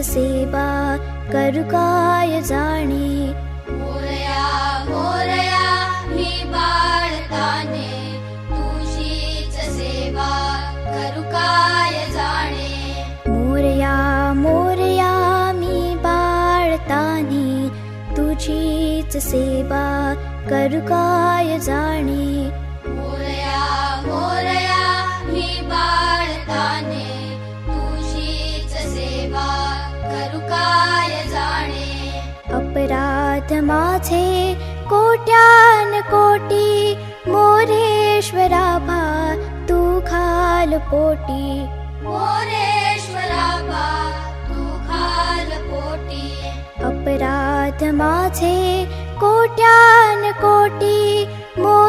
सेवा करू काय जाणे। मोरया मोरया मी बाळताने तुझीच सेवा करू काय जाणे। मोरया मोरया मी बाळताने तुझीच सेवा करू काय जाणे। मोरया मोरया मी बाळताने तुझीच सेवा करू काय जाणे। अपराध माझे कोट्यान कोटी मोरेश्वरा भा तू घाल पोटी। मोरेश्वरा बा तू घाल पोटी। अपराध माझे कोट्यान कोटी मोर